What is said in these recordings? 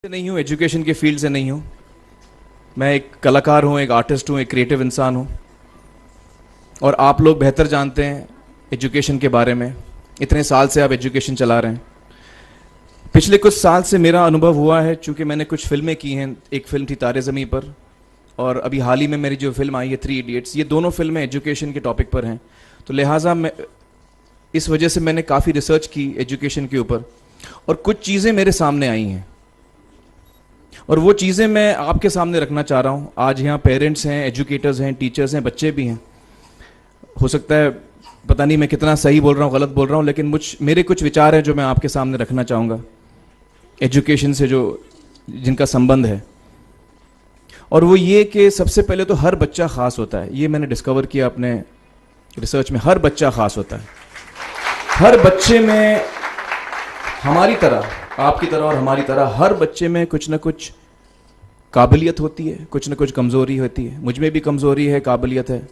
से नहीं हूँ, एजुकेशन के फील्ड से नहीं हूँ। मैं एक कलाकार हूँ, एक आर्टिस्ट हूँ, एक क्रिएटिव इंसान हूँ। और आप लोग बेहतर जानते हैं एजुकेशन के बारे में। इतने साल से आप एजुकेशन चला रहे हैं। पिछले कुछ साल से मेरा अनुभव हुआ है, चूँकि मैंने कुछ फिल्में की हैं। एक फिल्म थी तारे ज़मीं पर, और अभी हाल ही में मेरी जो फिल्म आई है 3 इडियट्स, ये दोनों फिल्में एजुकेशन के टॉपिक पर हैं। तो लिहाजा मैं इस वजह से मैंने काफ़ी रिसर्च की एजुकेशन के ऊपर, और कुछ चीज़ें मेरे सामने आई हैं और वो चीज़ें मैं आपके सामने रखना चाह रहा हूँ। आज यहाँ पेरेंट्स हैं, एजुकेटर्स हैं, टीचर्स हैं, बच्चे भी हैं। हो सकता है पता नहीं मैं कितना सही बोल रहा हूँ, गलत बोल रहा हूँ, लेकिन मेरे कुछ विचार हैं जो मैं आपके सामने रखना चाहूँगा एजुकेशन से जिनका संबंध है। और वो ये कि सबसे पहले तो हर बच्चा ख़ास होता है। ये मैंने डिस्कवर किया अपने रिसर्च में। हर बच्चा ख़ास होता है। हर बच्चे में हमारी तरह, आपकी तरह और हमारी तरह, हर बच्चे में कुछ ना कुछ काबिलियत होती है, कुछ ना कुछ कमज़ोरी होती है। मुझ में भी कमज़ोरी है, काबिलियत है।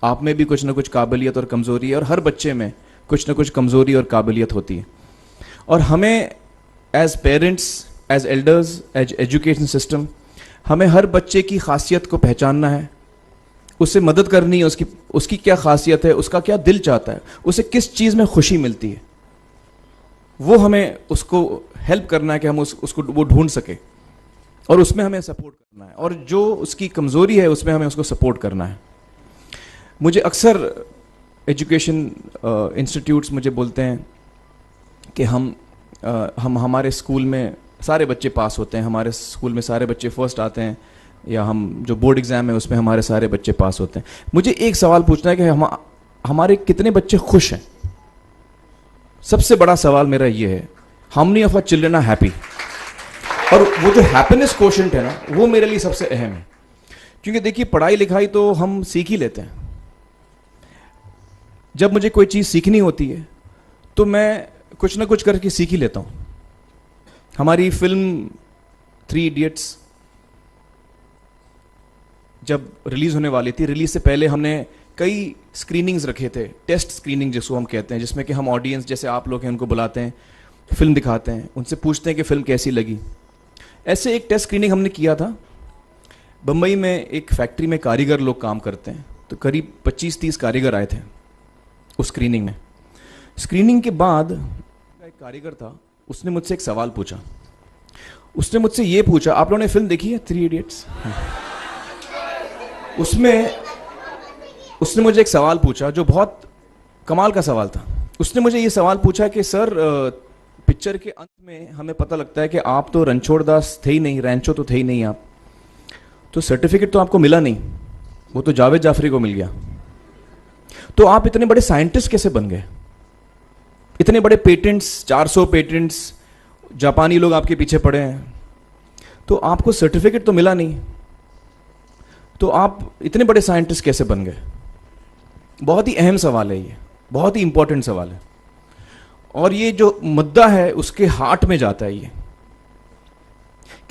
आप में भी कुछ ना कुछ काबिलियत और कमज़ोरी है, और हर बच्चे में कुछ ना कुछ कमज़ोरी और काबिलियत होती है। और हमें as parents, as elders, as education system, हमें हर बच्चे की खासियत को पहचानना है, उससे मदद करनी है। उसकी क्या खासियत है, उसका क्या दिल चाहता है, उसे किस चीज़ में खुशी मिलती है, वो हमें उसको हेल्प करना है कि हम उसको वो ढूंढ सके, और उसमें हमें सपोर्ट करना है। और जो उसकी कमज़ोरी है उसमें हमें उसको सपोर्ट करना है। मुझे अक्सर एजुकेशन इंस्टीट्यूट्स मुझे बोलते हैं कि हम हमारे स्कूल में सारे बच्चे पास होते हैं, हमारे स्कूल में सारे बच्चे फर्स्ट आते हैं, या हम जो बोर्ड एग्ज़ाम है उसमें हमारे सारे बच्चे पास होते हैं। मुझे एक सवाल पूछना है कि हमारे कितने बच्चे खुश हैं? सबसे बड़ा सवाल मेरा ये है, how many of our children are happy? और वो जो हैप्पीनेस कोशेंट है ना, वो मेरे लिए सबसे अहम है। क्योंकि देखिए, पढ़ाई लिखाई तो हम सीख ही लेते हैं। जब मुझे कोई चीज़ सीखनी होती है तो मैं कुछ ना कुछ करके सीख ही लेता हूँ। हमारी फिल्म 3 इडियट्स जब रिलीज़ होने वाली थी, रिलीज़ से पहले हमने कई स्क्रीनिंग्स रखे थे, टेस्ट स्क्रीनिंग जिसको हम कहते हैं, जिसमें कि हम ऑडियंस जैसे आप लोग हैं उनको बुलाते हैं, फिल्म दिखाते हैं, उनसे पूछते हैं कि फ़िल्म कैसी लगी। ऐसे एक टेस्ट स्क्रीनिंग हमने किया था। बम्बई में एक फैक्ट्री में कारीगर लोग काम करते हैं, तो करीब 25-30 कारीगर आए थे उस स्क्रीनिंग में। स्क्रीनिंग के बाद एक कारीगर था, उसने मुझसे एक सवाल पूछा। उसने मुझसे ये पूछा, आप लोगों ने फिल्म देखी है 3 इडियट्स? उसने मुझे एक सवाल पूछा जो बहुत कमाल का सवाल था। उसने मुझे ये सवाल पूछा कि सर, पिक्चर के अंत में हमें पता लगता है कि आप तो रणछोड़ दास थे ही नहीं, रैंचो तो थे ही नहीं आप, तो सर्टिफिकेट तो आपको मिला नहीं, वो तो जावेद जाफरी को मिल गया। तो आप इतने बड़े साइंटिस्ट कैसे बन गए? इतने बड़े पेटेंट्स, 400 पेटेंट्स, जापानी लोग आपके पीछे पड़े हैं, तो आपको सर्टिफिकेट तो मिला नहीं, तो आप इतने बड़े साइंटिस्ट कैसे बन गए? बहुत ही अहम सवाल है ये, बहुत ही इंपॉर्टेंट सवाल है। और ये जो मुद्दा है उसके हार्ट में जाता है ये,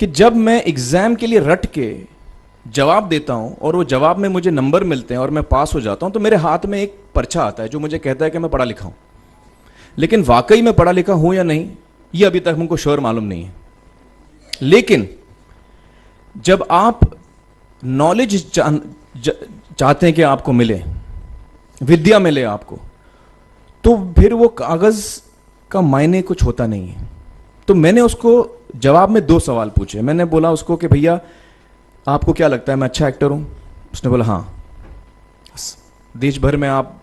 कि जब मैं एग्जाम के लिए रट के जवाब देता हूं और वो जवाब में मुझे नंबर मिलते हैं और मैं पास हो जाता हूं, तो मेरे हाथ में एक पर्चा आता है जो मुझे कहता है कि मैं पढ़ा लिखा हूं। लेकिन वाकई मैं पढ़ा लिखा हूं या नहीं, ये अभी तक हमको श्योर मालूम नहीं है। लेकिन जब आप नॉलेज चाहते हैं कि आपको मिले, विद्या मिले आपको, तो फिर वो कागज का मायने कुछ होता नहीं है। तो मैंने उसको जवाब में 2 सवाल पूछे। मैंने बोला उसको कि भैया, आपको क्या लगता है मैं अच्छा एक्टर हूं? उसने बोला हाँ, देश भर में आप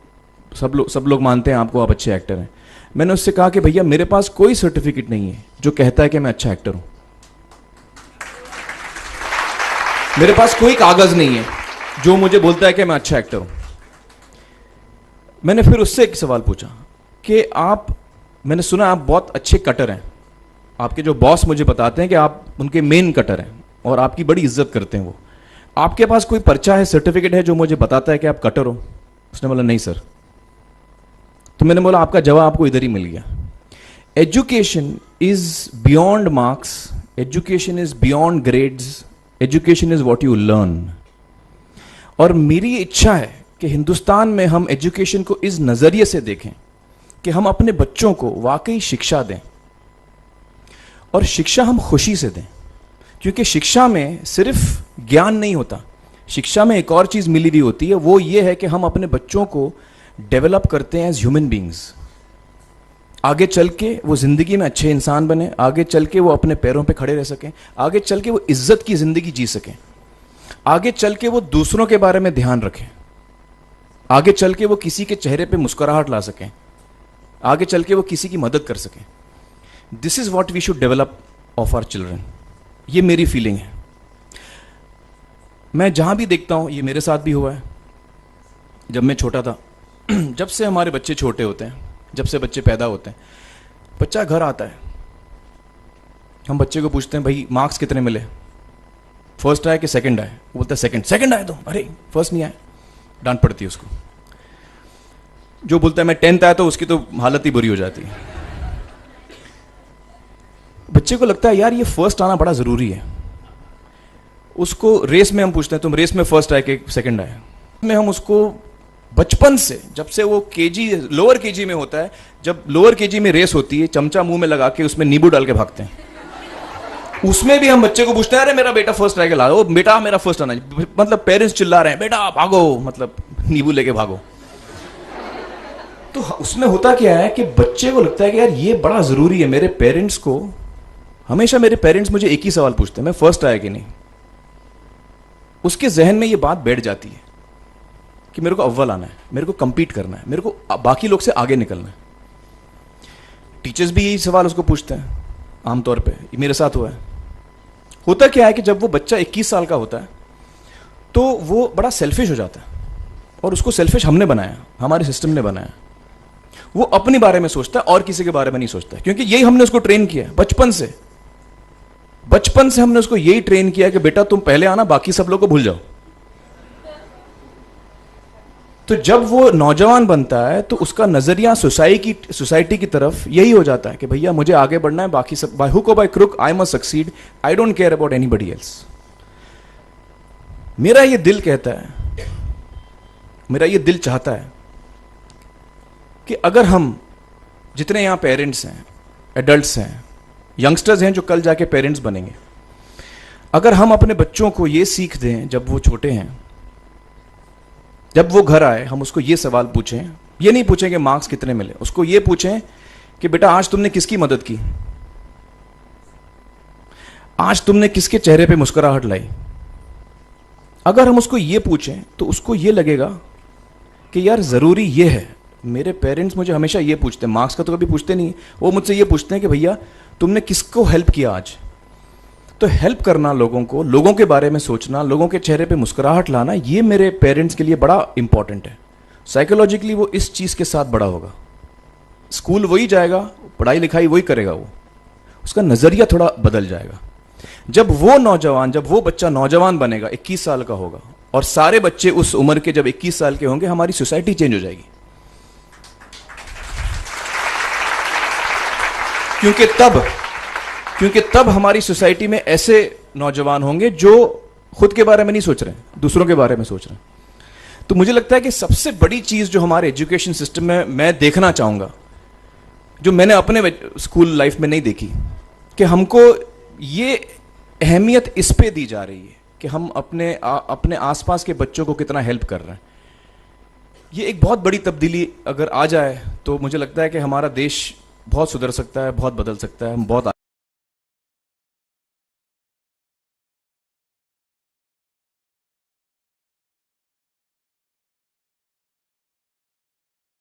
सब लोग मानते हैं आपको, आप अच्छे एक्टर हैं। मैंने उससे कहा कि भैया, मेरे पास कोई सर्टिफिकेट नहीं है जो कहता है कि मैं अच्छा एक्टर हूं। मेरे पास कोई कागज नहीं है जो मुझे बोलता है कि मैं अच्छा एक्टर हूं। मैंने फिर उससे एक सवाल पूछा कि मैंने सुना आप बहुत अच्छे कटर हैं, आपके जो बॉस मुझे बताते हैं कि आप उनके मेन कटर हैं और आपकी बड़ी इज्जत करते हैं वो, आपके पास कोई पर्चा है, सर्टिफिकेट है जो मुझे बताता है कि आप कटर हो? उसने बोला नहीं सर। तो मैंने बोला आपका जवाब आपको इधर ही मिल गया। Education is beyond marks, education is beyond grades, education is what you learn. और मेरी इच्छा है कि हिंदुस्तान में हम एजुकेशन को इस नज़रिए से देखें कि हम अपने बच्चों को वाकई शिक्षा दें, और शिक्षा हम खुशी से दें। क्योंकि शिक्षा में सिर्फ ज्ञान नहीं होता, शिक्षा में एक और चीज़ मिली हुई होती है, वो ये है कि हम अपने बच्चों को डेवलप करते हैं एज ह्यूमन बींग्स। आगे चल के वो ज़िंदगी में अच्छे इंसान बने, आगे चल के वो अपने पैरों पे खड़े रह सकें, आगे चल के वो इज्जत की ज़िंदगी जी सकें, आगे चल के वो दूसरों के बारे में ध्यान रखें, आगे चल के वो किसी के चेहरे पे मुस्कुराहट ला सकें, आगे चल के वो किसी की मदद कर सकें। This is what we should develop of our children. ये मेरी फीलिंग है। मैं जहाँ भी देखता हूँ, ये मेरे साथ भी हुआ है जब मैं छोटा था। जब से हमारे बच्चे छोटे होते हैं, जब से बच्चे पैदा होते हैं, बच्चा घर आता है, हम बच्चे को पूछते हैं भाई मार्क्स कितने मिले, फर्स्ट आया कि सेकंड आया? वो बोलता है सेकंड। सेकंड आया तो अरे फर्स्ट नहीं आया, डांट पड़ती है उसको। जो बोलता है मैं 10th आया तो उसकी तो हालत ही बुरी हो जाती है। बच्चे को लगता है यार ये फर्स्ट आना बड़ा जरूरी है। उसको रेस में हम पूछते हैं तुम रेस में फर्स्ट आए कि सेकंड आए? में हम उसको बचपन से, जब से वो केजी लोअर केजी में होता है, जब लोअर केजी में रेस होती है, चमचा मुंह में लगा के उसमें नींबू डाल के भागते हैं। उसमें भी हम बच्चे को पूछते हैं अरे मेरा बेटा फर्स्ट आएगा, ला, ओ बेटा मेरा फर्स्ट आना, मतलब पेरेंट्स चिल्ला रहे हैं बेटा भागो, मतलब नींबू लेके भागो। तो उसमें होता क्या है कि बच्चे को लगता है कि यार ये बड़ा जरूरी है। मेरे पेरेंट्स को हमेशा, मेरे पेरेंट्स मुझे एक ही सवाल पूछते हैं, मैं फर्स्ट आया कि नहीं। उसके जहन में ये बात बैठ जाती है कि मेरे को अव्वल आना है, मेरे को कंपीट करना है, मेरे को बाकी लोग से आगे निकलना है। टीचर्स भी यही सवाल उसको पूछते हैं आमतौर पे, मेरे साथ हुआ है। होता क्या है कि जब वो बच्चा 21 साल का होता है तो वो बड़ा सेल्फिश हो जाता है, और उसको सेल्फिश हमने बनाया, हमारे सिस्टम ने बनाया। वो अपने बारे में सोचता है और किसी के बारे में नहीं सोचता, क्योंकि यही हमने उसको ट्रेन किया बचपन से। बचपन से हमने उसको यही ट्रेन किया कि बेटा तुम पहले आना, बाकी सब लोग को भूल जाओ। तो जब वो नौजवान बनता है तो उसका नजरिया सोसाइटी की तरफ यही हो जाता है कि भैया मुझे आगे बढ़ना है, बाकी सब बाय हुक और by crook I must succeed, I don't care about anybody else. मेरा ये दिल कहता है, मेरा ये दिल चाहता है कि अगर हम जितने यहां पेरेंट्स हैं, एडल्ट्स हैं, यंगस्टर्स हैं जो कल जाके पेरेंट्स बनेंगे, अगर हम अपने बच्चों को ये सीख दें जब वो छोटे हैं, जब वो घर आए हम उसको ये सवाल पूछें, ये नहीं पूछें कि मार्क्स कितने मिले, उसको ये पूछें कि बेटा आज तुमने किसकी मदद की, आज तुमने किसके चेहरे पे मुस्कुराहट लाई। अगर हम उसको ये पूछें तो उसको ये लगेगा कि यार जरूरी ये है। मेरे पेरेंट्स मुझे हमेशा ये पूछते हैं, मार्क्स का तो कभी पूछते नहीं, वो मुझसे ये पूछते हैं कि भैया तुमने किसको हेल्प किया आज। तो हेल्प करना लोगों को, लोगों के बारे में सोचना, लोगों के चेहरे पे मुस्कुराहट लाना, ये मेरे पेरेंट्स के लिए बड़ा इंपॉर्टेंट है। साइकोलॉजिकली वो इस चीज़ के साथ बड़ा होगा। स्कूल वही जाएगा, पढ़ाई लिखाई वही करेगा, वो उसका नज़रिया थोड़ा बदल जाएगा। जब वो बच्चा नौजवान बनेगा, 21 साल का होगा, और सारे बच्चे उस उम्र के जब 21 साल के होंगे, हमारी सोसाइटी चेंज हो जाएगी। क्योंकि तब हमारी सोसाइटी में ऐसे नौजवान होंगे जो खुद के बारे में नहीं सोच रहे हैं, दूसरों के बारे में सोच रहे हैं। तो मुझे लगता है कि सबसे बड़ी चीज जो हमारे एजुकेशन सिस्टम में मैं देखना चाहूंगा, जो मैंने अपने स्कूल लाइफ में नहीं देखी, कि हमको ये अहमियत इस पे दी जा रही है कि हम अपने आसपास के बच्चों को कितना हेल्प कर रहे हैं। ये एक बहुत बड़ी तब्दीली अगर आ जाए तो मुझे लगता है कि हमारा देश बहुत सुधर सकता है, बहुत बदल सकता है, हम बहुत